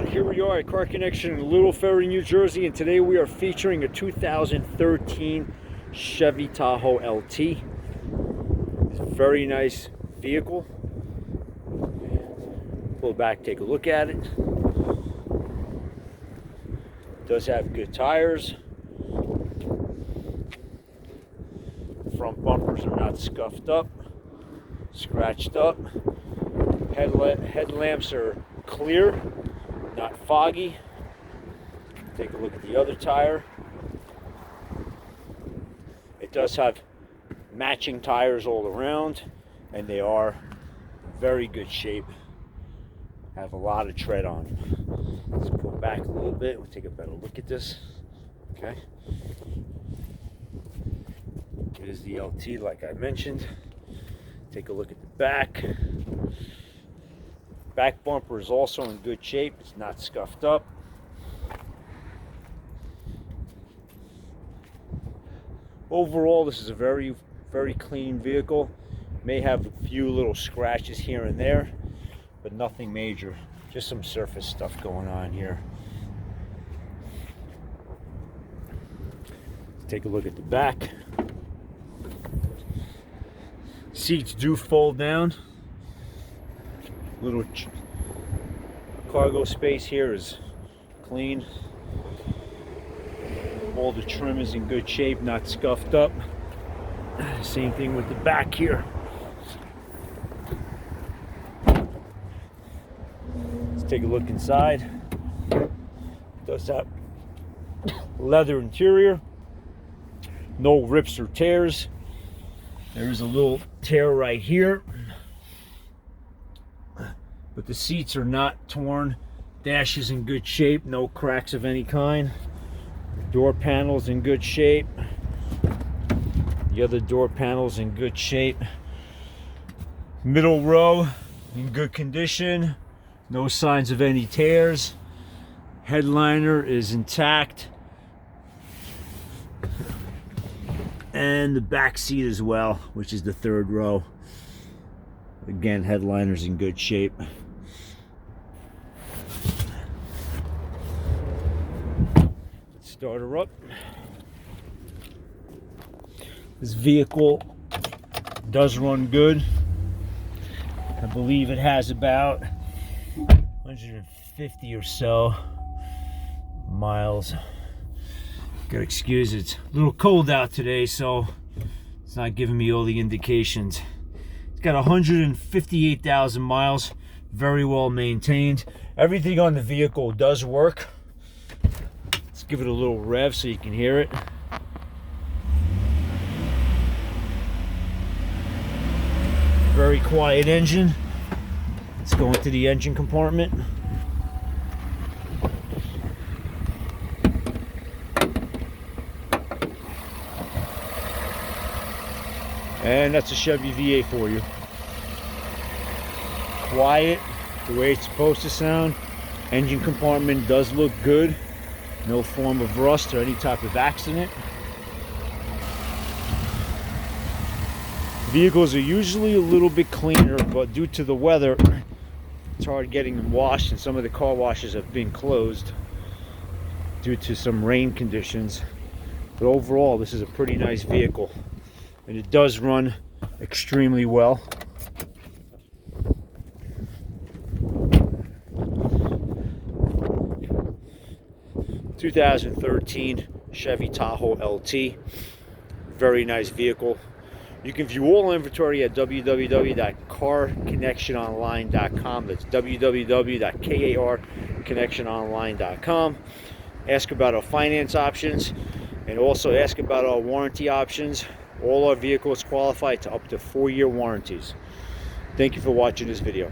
everyone, here we are at Car Connection in Little Ferry, New Jersey, and today we are featuring a 2013 Chevy Tahoe LT. It's a very nice vehicle. Pull back, take a look at it. It does have good tires. Front bumpers are not scuffed up, scratched up. Headlamps are clear, not foggy. Take a look at the other tire. It does have matching tires all around, and they are very good shape. Have a lot of tread on them. Let's pull back a little bit. We'll take a better look at this. Okay. It is the LT, like I mentioned. Take a look at the back. Back bumper is also in good shape. It's not scuffed up. Overall, this is a very clean vehicle. May have a few little scratches here and there, but nothing major. Just some surface stuff going on here. Take a look at the back. Seats do fold down. Little cargo space here is clean. All the trim is in good shape, not scuffed up. Same thing with the back here. Let's take a look inside. It does have leather interior. No rips or tears. There's a little tear right here, but the seats are not torn. Dash is in good shape, no cracks of any kind. Door panels in good shape. The other door panels in good shape. Middle row in good condition. No signs of any tears. Headliner is intact. And the back seat as well, which is the third row. Again, headliner's in good shape. Let's start her up. This vehicle does run good. I believe it has about 150 or so miles. Gotta excuse it. It's a little cold out today, so it's not giving me all the indications. It's got 158,000 miles, very well maintained. Everything on the vehicle does work. Let's give it a little rev so you can hear it. Very quiet engine. Let's go into the engine compartment. And that's a Chevy V8 for you. Quiet, the way it's supposed to sound. Engine compartment does look good. No form of rust or any type of accident. Vehicles are usually a little bit cleaner, but due to the weather, it's hard getting them washed, and some of the car washes have been closed due to some rain conditions. But overall, this is a pretty nice vehicle. And it does run extremely well. (2013) Chevy Tahoe LT. Very nice vehicle. You can view all inventory at www.carconnectiononline.com. That's www.carconnectiononline.com. Ask about our finance options, and also ask about our warranty options. All our vehicles qualify to up to 4-year warranties. Thank you for watching this video.